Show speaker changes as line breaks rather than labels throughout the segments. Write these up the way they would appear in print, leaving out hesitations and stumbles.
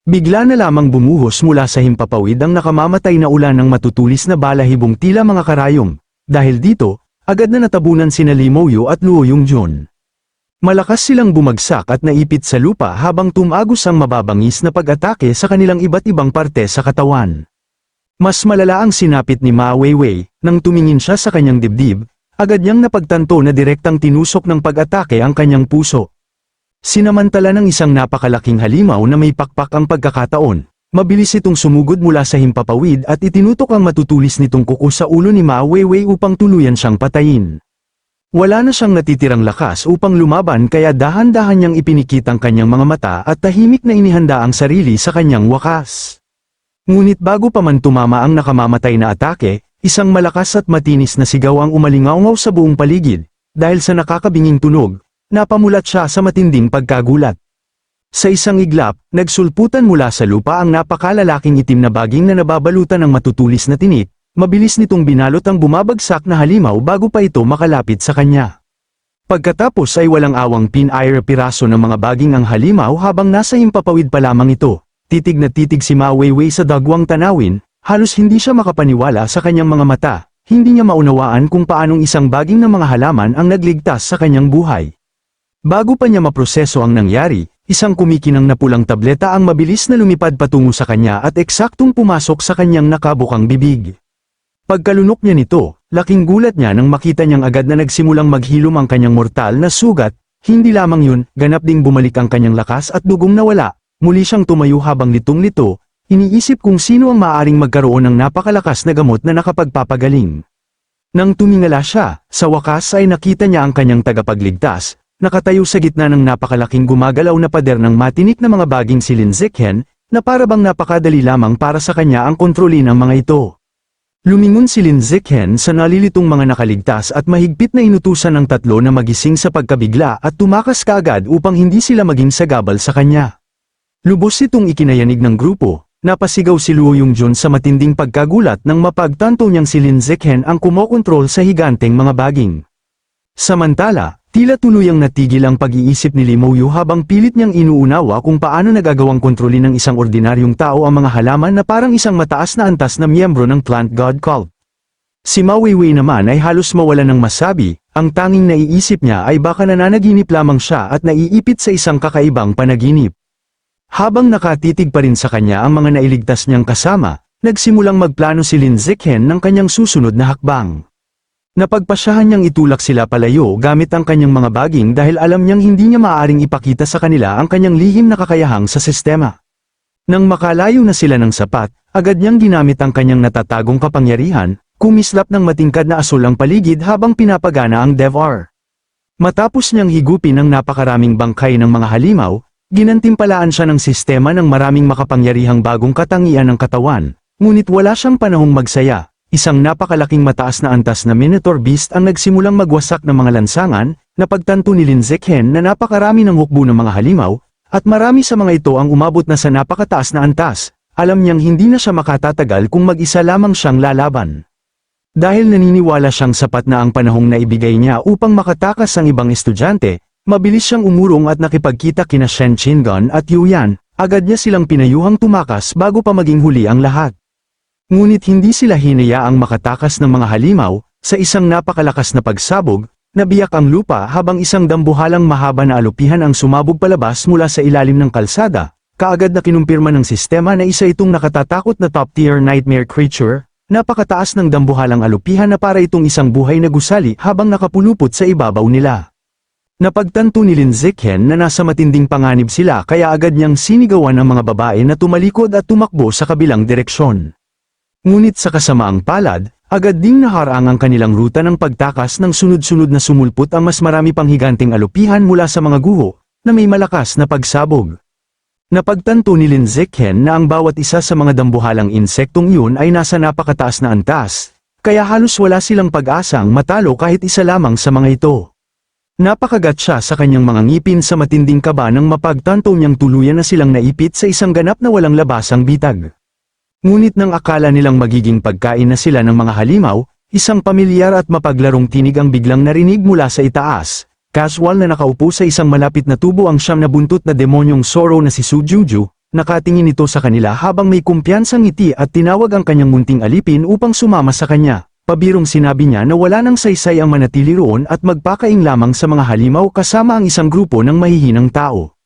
Bigla na lamang bumuhos mula sa himpapawid ang nakamamatay na ulan ng matutulis na balahibong tila mga karayom. Dahil dito, agad na natabunan sina Lee Mo-yu at Luo Yung-jun. Malakas silang bumagsak at naipit sa lupa habang tumagos ang mababangis na pag-atake sa kanilang iba't ibang parte sa katawan. Mas malala ang sinapit ni Ma Weiwei, nang tumingin siya sa kanyang dibdib, agad niyang napagtanto na direktang tinusok ng pag-atake ang kanyang puso. Sinamantala ng isang napakalaking halimaw na may pakpak ang pagkakataon, mabilis itong sumugod mula sa himpapawid at itinutok ang matutulis nitong kuko sa ulo ni Ma Weiwei upang tuluyan siyang patayin. Wala na siyang natitirang lakas upang lumaban kaya dahan-dahan niyang ipinikit ang kanyang mga mata at tahimik na inihanda ang sarili sa kanyang wakas. Ngunit bago pa man tumama ang nakamamatay na atake, isang malakas at matinis na sigaw ang umalingaungaw sa buong paligid. Dahil sa nakakabinging tunog, napamulat siya sa matinding pagkagulat. Sa isang iglap, nagsulputan mula sa lupa ang napakalalaking itim na baging na nababalutan ng matutulis na tinik. Mabilis nitong binalot ang bumabagsak na halimaw bago pa ito makalapit sa kanya. Pagkatapos ay walang awang piraso ng mga baging ang halimaw habang nasa himpapawid pa lamang ito. Titig na titig si Ma Weiwei sa dagwang tanawin, halos hindi siya makapaniwala sa kanyang mga mata. Hindi niya maunawaan kung paanong isang baging ng mga halaman ang nagligtas sa kanyang buhay. Bago pa niya maproseso ang nangyari, isang kumikinang na pulang tableta ang mabilis na lumipad patungo sa kanya at eksaktong pumasok sa kanyang nakabukang bibig. Pagkalunok niya nito, laking gulat niya nang makita niyang agad na nagsimulang maghilom ang kanyang mortal na sugat. Hindi lamang yun, ganap ding bumalik ang kanyang lakas at dugong nawala. Muli siyang tumayo habang litong-lito, iniisip kung sino ang maaaring magkaroon ng napakalakas na gamot na nakapagpapagaling. Nang tumingala siya, sa wakas ay nakita niya ang kanyang tagapagligtas, nakatayo sa gitna ng napakalaking gumagalaw na pader ng matinik na mga baging si Lin Zichen, na parabang napakadali lamang para sa kanya ang kontrolin ng mga ito. Lumingon si Lin Zichen sa nalilitong mga nakaligtas at mahigpit na inutusan ng tatlo na magising sa pagkabigla at tumakas kaagad upang hindi sila maging sagabal sa kanya. Lubos itong ikinayanig ng grupo, napasigaw si Luo Yung-jun sa matinding pagkagulat nang mapagtanto niyang si Lin Zichen ang kumokontrol sa higanteng mga baging. Samantala, tila tuluyang natigil ang pag-iisip ni Lee Mo-yu habang pilit niyang inuunawa kung paano nagagawang kontrolin ng isang ordinaryong tao ang mga halaman na parang isang mataas na antas na miyembro ng Plant God Cult. Si Ma Weiwei naman ay halos mawala ng masabi, ang tanging naiisip niya ay baka nananaginip lamang siya at naiipit sa isang kakaibang panaginip. Habang nakatitig pa rin sa kanya ang mga nailigtas niyang kasama, nagsimulang magplano si Lin Zichen ng kanyang susunod na hakbang. Napagpasyahan niyang itulak sila palayo gamit ang kanyang mga baging dahil alam niyang hindi niya maaaring ipakita sa kanila ang kanyang lihim na kakayahang sa sistema. Nang makalayo na sila ng sapat, agad niyang ginamit ang kanyang natatagong kapangyarihan, kumislap ng matingkad na asul ang paligid habang pinapagana ang DevR. Matapos niyang higupin ang napakaraming bangkay ng mga halimaw, ginantimpalaan siya ng sistema ng maraming makapangyarihang bagong katangian ng katawan, ngunit wala siyang panahong magsaya. Isang napakalaking mataas na antas na Minotaur Beast ang nagsimulang magwasak ng mga lansangan, napagtanto ni Lin Zichen na napakarami ng hukbo ng mga halimaw, at marami sa mga ito ang umabot na sa napakataas na antas. Alam niyang hindi na siya makatatagal kung mag-isa lamang siyang lalaban. Dahil naniniwala siyang sapat na ang panahong naibigay niya upang makatakas ang ibang estudyante, mabilis siyang umurong at nakipagkita kina Shen Qingan at Yu Yan, agad niya silang pinayuhang tumakas bago pa maging huli ang lahat. Ngunit hindi sila hinayaang makatakas ng mga halimaw, sa isang napakalakas na pagsabog, nabiyak ang lupa habang isang dambuhalang mahaba na alupihan ang sumabog palabas mula sa ilalim ng kalsada, kaagad na kinumpirma ng sistema na isa itong nakatatakot na top-tier nightmare creature, napakataas ng dambuhalang alupihan na para itong isang buhay na gusali habang nakapulupot sa ibabaw nila. Napagtanto ni Lin Zichen na nasa matinding panganib sila kaya agad niyang sinigawan ang mga babae na tumalikod at tumakbo sa kabilang direksyon. Ngunit sa kasamaang palad, agad ding naharang ang kanilang ruta ng pagtakas ng sunod-sunod na sumulpot ang mas marami pang higanteng alupihan mula sa mga guho, na may malakas na pagsabog. Napagtanto ni Lin Zichen na ang bawat isa sa mga dambuhalang insektong iyon ay nasa napakataas na antas, kaya halos wala silang pag-asang matalo kahit isa lamang sa mga ito. Napakagat siya sa kanyang mga ngipin sa matinding kaba nang mapagtanto niyang tuluyan na silang naipit sa isang ganap na walang labasang bitag. Ngunit nang akala nilang magiging pagkain na sila ng mga halimaw, isang pamilyar at mapaglarong tinig ang biglang narinig mula sa itaas. Casual na nakaupo sa isang malapit na tubo ang siyam na buntot na demonyong Zoro na si Su Juju, nakatingin ito sa kanila habang may kumpiyansang ngiti at tinawag ang kanyang munting alipin upang sumama sa kanya. Pabirong sinabi niya na wala nang saysay ang manatili roon at magpakaing lamang sa mga halimaw kasama ang isang grupo ng mahihinang tao.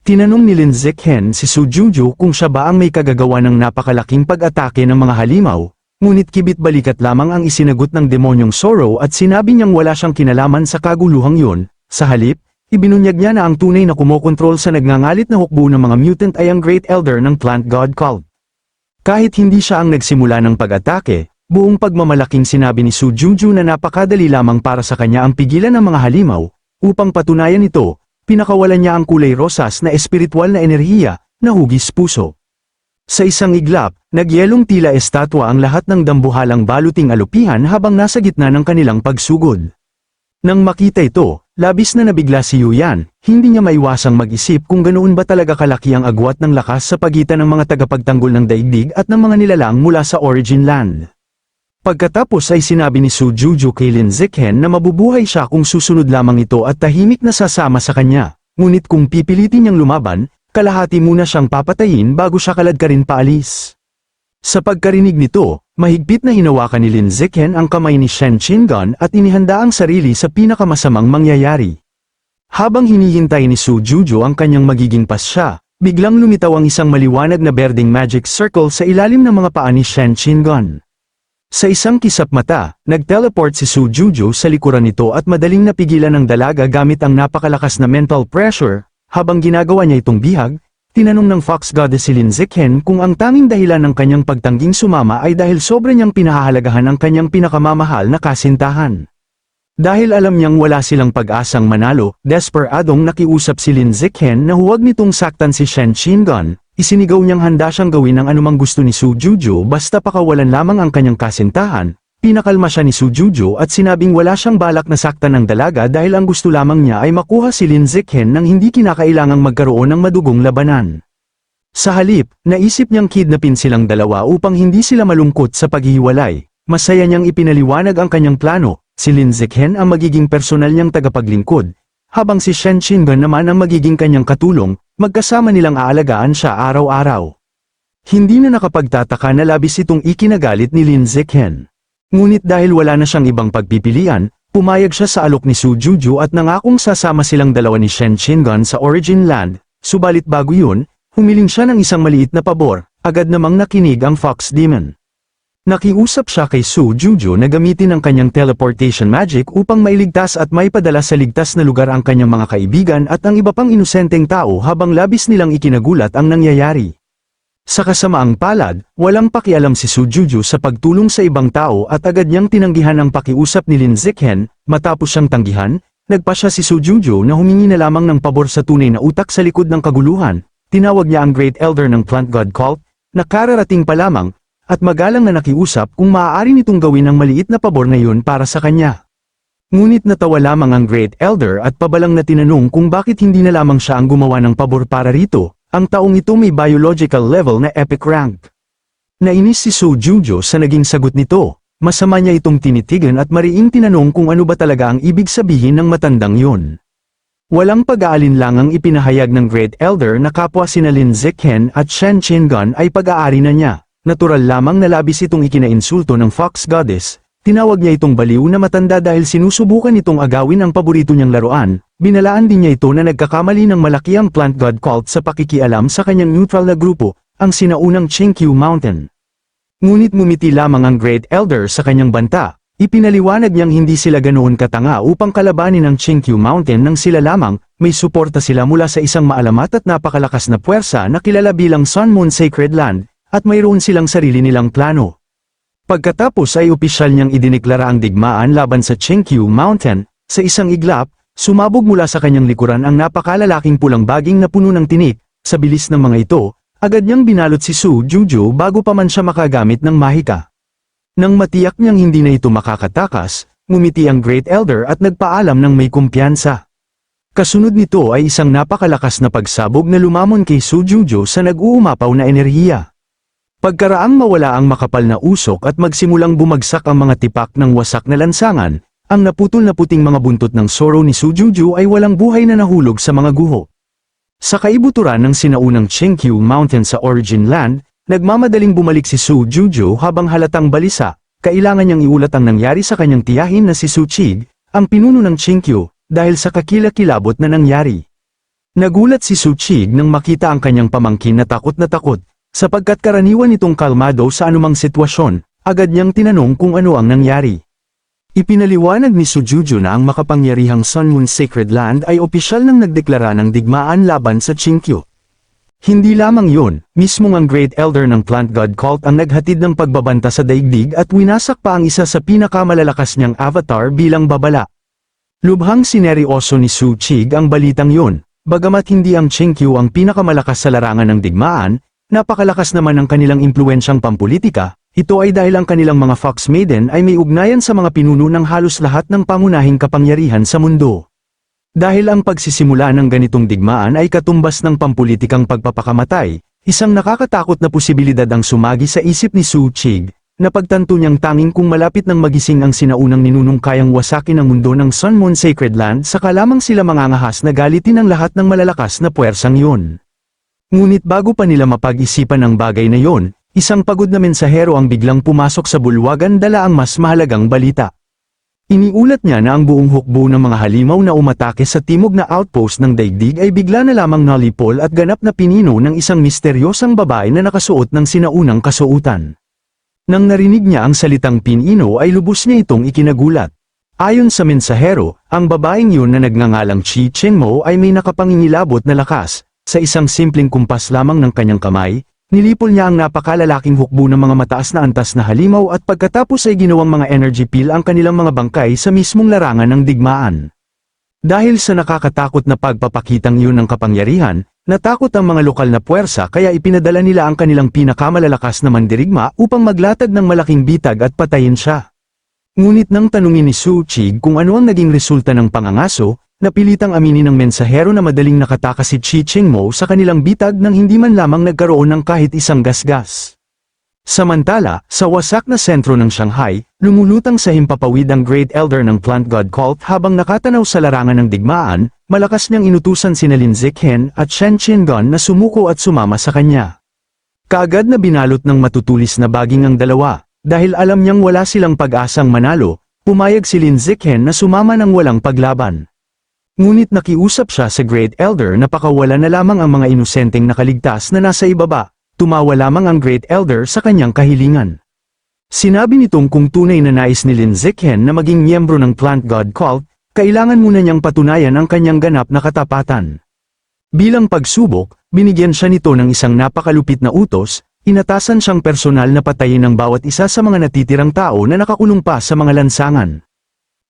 Tinanong ni Lin Zichen si Su Juju kung siya ba ang may kagagawa ng napakalaking pag-atake ng mga halimaw, ngunit kibit-balikat lamang ang isinagot ng demonyong Zoro at sinabi niyang wala siyang kinalaman sa kaguluhang yun. Sa halip, ibinunyag niya na ang tunay na kumokontrol sa nagngangalit na hukbo ng mga mutant ay ang Great Elder ng Plant God Cult. Kahit hindi siya ang nagsimula ng pag-atake, buong pagmamalaking sinabi ni Su Juju na napakadali lamang para sa kanya ang pigilan ng mga halimaw. Upang patunayan ito, pinakawalan niya ang kulay rosas na espiritual na enerhiya, na hugis puso. Sa isang iglap, nagyelong tila estatwa ang lahat ng dambuhalang baluting alupihan habang nasa gitna ng kanilang pagsugod. Nang makita ito, labis na nabigla si Yuyan, hindi niya maiwasang mag-isip kung ganoon ba talaga kalaki ang agwat ng lakas sa pagitan ng mga tagapagtanggol ng daigdig at ng mga nilalang mula sa Origin Land. Pagkatapos ay sinabi ni Su Juju kay Lin Zichen na mabubuhay siya kung susunod lamang ito at tahimik na sasama sa kanya, ngunit kung pipilitin niyang lumaban, kalahati muna siyang papatayin bago siya kaladkarin paalis. Sa pagkarinig nito, mahigpit na hinawakan ni Lin Zichen ang kamay ni Shen Chingon at inihanda ang sarili sa pinakamasamang mangyayari. Habang hinihintay ni Su Juju ang kanyang magiging pasya, biglang lumitaw ang isang maliwanag na berdeng magic circle sa ilalim ng mga paa ni Shen Chingon. Sa isang kisap mata, nag-teleport si Su Juju sa likuran nito at madaling napigilan ng dalaga gamit ang napakalakas na mental pressure. Habang ginagawa niya itong bihag, tinanong ng Fox Goddess si Lin Zichen kung ang tanging dahilan ng kanyang pagtangging sumama ay dahil sobra niyang pinahahalagahan ang kanyang pinakamamahal na kasintahan. Dahil alam niyang wala silang pag-asang manalo, desperadong nakiusap si Lin Zichen na huwag nitong saktan si Shen Chingon. Isinigaw niyang handa siyang gawin ang anumang gusto ni Su Juju basta pakawalan lamang ang kanyang kasintahan. Pinakalma siya ni Su Juju at sinabing wala siyang balak na saktan ng dalaga dahil ang gusto lamang niya ay makuha si Lin Zichen nang hindi kinakailangang magkaroon ng madugong labanan. Sa halip, naisip niyang kidnapin silang dalawa upang hindi sila malungkot sa paghihiwalay. Masaya niyang ipinaliwanag ang kanyang plano, si Lin Zichen ang magiging personal niyang tagapaglingkod, habang si Shen Chingon naman ang magiging kanyang katulong. Magkasama nilang aalagaan siya araw-araw. Hindi na nakapagtataka na labis itong ikinagalit ni Lin Zichen. Ngunit dahil wala na siyang ibang pagpipilian, pumayag siya sa alok ni Su Juju at nangakong sasama silang dalawa ni Shen Chingon sa Origin Land, subalit bago yun, humiling siya ng isang maliit na pabor, agad namang nakinig ang Fox Demon. Nakiusap siya kay Su Juju na gamitin ang kanyang teleportation magic upang mailigtas at maipadala sa ligtas na lugar ang kanyang mga kaibigan at ang iba pang inosenteng tao habang labis nilang ikinagulat ang nangyayari. Sa kasamaang palad, walang pakialam si Su Juju sa pagtulong sa ibang tao at agad niyang tinanggihan ang pakiusap ni Lin Zichen. Matapos siyang tanggihan, nagpasya si Su Juju na humingi na lamang ng pabor sa tunay na utak sa likod ng kaguluhan. Tinawag niya ang Great Elder ng Plant God Cult, na kararating pa lamang, at magalang na nakiusap kung maaari nitong gawin ang maliit na pabor na yun para sa kanya. Ngunit natawa lamang ang Great Elder at pabalang na tinanong kung bakit hindi na lamang siya ang gumawa ng pabor para rito. Ang taong ito may biological level na epic rank. Nainis si Su Juju sa naging sagot nito. Masama niya itong tinitigan at mariing tinanong kung ano ba talaga ang ibig sabihin ng matandang yun. Walang pag-aalinlangang ipinahayag ng Great Elder na kapwa sina Lin Zichen at Shen Chingon ay pag-aari na niya. Natural lamang na labis itong ikinainsulto ng Fox Goddess. Tinawag niya itong baliw na matanda dahil sinusubukan itong agawin ang paborito niyang laruan. Binalaan din niya ito na nagkakamali ng malaki ang Plant God Cult sa pakikialam sa kanyang neutral na grupo, ang sinaunang Chinkyu Mountain. Ngunit ngumiti lamang ang Great Elder sa kanyang banta. Ipinaliwanag niyang hindi sila ganoon katanga upang kalabanin ang Chinkyu Mountain nang sila lamang, may suporta sila mula sa isang maalamat at napakalakas na puwersa na kilala bilang Sun Moon Sacred Land, at mayroon silang sarili nilang plano. Pagkatapos ay opisyal niyang idineklara ang digmaan laban sa Chinkyu Mountain. Sa isang iglap, sumabog mula sa kanyang likuran ang napakalalaking pulang baging na puno ng tinik. Sa bilis ng mga ito, agad niyang binalot si Su Juju bago pa man siya makagamit ng mahika. Nang matiyak niyang hindi na ito makakatakas, ngumiti ang Great Elder at nagpaalam ng may kumpiyansa. Kasunod nito ay isang napakalakas na pagsabog na lumamon kay Su Juju sa nag-uumapaw na enerhiya. Pagkaraang mawala ang makapal na usok at magsimulang bumagsak ang mga tipak ng wasak na lansangan, ang naputol na puting mga buntot ng Zoro ni Su Juju ay walang buhay na nahulog sa mga guho. Sa kaibuturan ng sinaunang Chengqiu Mountain sa Origin Land, nagmamadaling bumalik si Su Juju habang halatang balisa, kailangan niyang iulat ang nangyari sa kanyang tiyahin na si Su Chig, ang pinuno ng Chengqiu, dahil sa kakilakilabot na nangyari. Nagulat si Su Chig nang makita ang kanyang pamangkin na takot, sapagkat karaniwan itong kalmado sa anumang sitwasyon, agad niyang tinanong kung ano ang nangyari. Ipinaliwanag ni Su Juju na ang makapangyarihang Sun Moon Sacred Land ay opisyal nang nagdeklara ng digmaan laban sa Chengqiu. Hindi lamang yun, mismong ang Great Elder ng Plant God Cult ang naghatid ng pagbabanta sa daigdig at winasak pa ang isa sa pinakamalalakas niyang avatar bilang babala. Lubhang sineryoso ni Su Chig ang balitang yun, bagamat hindi ang Chengqiu ang pinakamalakas sa larangan ng digmaan, napakalakas naman ang kanilang impluwensyang pampulitika. Ito ay dahil ang kanilang mga Fox Maiden ay may ugnayan sa mga pinuno ng halos lahat ng pangunahing kapangyarihan sa mundo. Dahil ang pagsisimula ng ganitong digmaan ay katumbas ng pampulitikang pagpapakamatay, isang nakakatakot na posibilidad ang sumagi sa isip ni Su Chig, na pagtanto niyang tanging kung malapit ng magising ang sinaunang ninunong kayang wasakin ang mundo ng Sun Moon Sacred Land saka lamang sila mangangahas na galitin ang lahat ng malalakas na puwersang yun. Ngunit bago pa nila mapag-isipan ang bagay na yon, isang pagod na mensahero ang biglang pumasok sa bulwagan dala ang mas mahalagang balita. Iniulat niya na ang buong hukbo ng mga halimaw na umatake sa timog na outpost ng daigdig ay bigla na lamang nalipol at ganap na pinino ng isang misteryosang babae na nakasuot ng sinaunang kasuotan. Nang narinig niya ang salitang pinino ay lubos niya itong ikinagulat. Ayon sa mensahero, ang babaeng yun na nagngangalang Chi Chengmo ay may nakapangingilabot na lakas. Sa isang simpleng kumpas lamang ng kanyang kamay, nilipol niya ang napakalalaking hukbo ng mga mataas na antas na halimaw at pagkatapos ay ginawang mga energy pill ang kanilang mga bangkay sa mismong larangan ng digmaan. Dahil sa nakakatakot na pagpapakitang yun ng kapangyarihan, natakot ang mga lokal na puwersa kaya ipinadala nila ang kanilang pinakamalalakas na mandirigma upang maglatag ng malaking bitag at patayin siya. Ngunit nang tanungin ni Su Chig kung ano ang naging resulta ng pangangaso, napilitang aminin ng mensahero na madaling nakatakas si Chi Chengmo sa kanilang bitag nang hindi man lamang nagkaroon ng kahit isang gasgas. Samantala, sa wasak na sentro ng Shanghai, lumulutang sa himpapawid ang Great Elder ng Plant God Cult habang nakatanaw sa larangan ng digmaan, malakas niyang inutusan sina Lin Zichen at Shen Qingan na sumuko at sumama sa kanya. Kaagad na binalot ng matutulis na baging ang dalawa, dahil alam niyang wala silang pag-asang manalo, pumayag si Lin Zichen na sumama ng walang paglaban. Ngunit nakiusap siya sa Great Elder na pakawala na lamang ang mga inosenteng nakaligtas na nasa ibaba, tumawa lamang ang Great Elder sa kanyang kahilingan. Sinabi nitong kung tunay na nais ni Lin Zichen na maging miyembro ng Plant God Cult, kailangan muna niyang patunayan ang kanyang ganap na katapatan. Bilang pagsubok, binigyan siya nito ng isang napakalupit na utos, inatasan siyang personal na patayin ang bawat isa sa mga natitirang tao na nakakulong pa sa mga lansangan.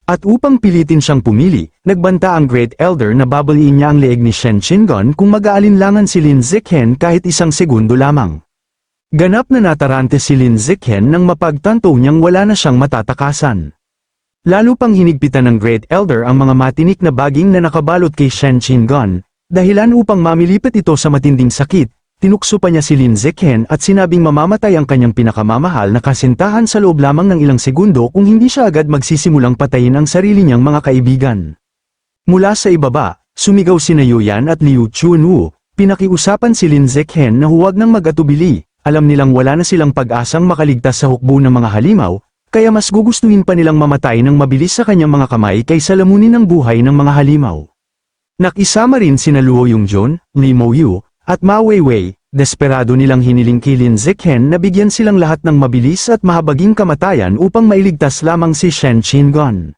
At upang pilitin siyang pumili, nagbanta ang Great Elder na babaliin niya ang leeg ni Shen Qingan kung mag-aalinlangan si Lin Zichen kahit isang segundo lamang. Ganap na natarante si Lin Zichen nang mapagtanto niyang wala na siyang matatakasan. Lalo pang hinigpitan ng Great Elder ang mga matinik na baging na nakabalot kay Shen Qingan, dahilan upang mamilipat ito sa matinding sakit. Tinukso pa niya si Lin Zichen at sinabing mamamatay ang kanyang pinakamamahal na kasintahan sa loob lamang ng ilang segundo kung hindi siya agad magsisimulang patayin ang sarili niyang mga kaibigan. Mula sa ibaba, sumigaw sina Yuyan at Liu Chunwu, pinakiusapan si Lin Zichen na huwag nang mag-atubili, alam nilang wala na silang pag-asang makaligtas sa hukbo ng mga halimaw, kaya mas gugustuhin pa nilang mamatay ng mabilis sa kanyang mga kamay kaysa lamunin ang buhay ng mga halimaw. Nakisama rin sina Luo Yongjun, Li Mouyu, at Ma Weiwei, desperado nilang hiniling kay Lin Zichen na bigyan silang lahat ng mabilis at mahabaging kamatayan upang mailigtas lamang si Shen Qingan.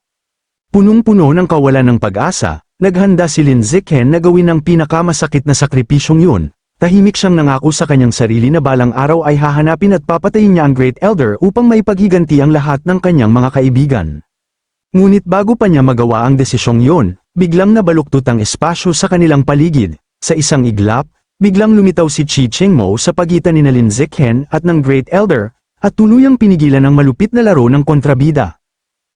Punong-puno ng kawalan ng pag-asa, naghanda si Lin Zichen na gawin ang pinakamasakit na sakripisyong yun. Tahimik siyang nangako sa kanyang sarili na balang araw ay hahanapin at papatayin niya ang Great Elder upang maipaghiganti ang lahat ng kanyang mga kaibigan. Ngunit bago pa niya magawa ang desisyong yun, biglang nabaluktot ang espasyo sa kanilang paligid. Sa isang iglap, biglang lumitaw si Chi Chengmo sa pagitan ni Lin Zichen at ng Great Elder, at tuluyang pinigilan ang malupit na laro ng kontrabida.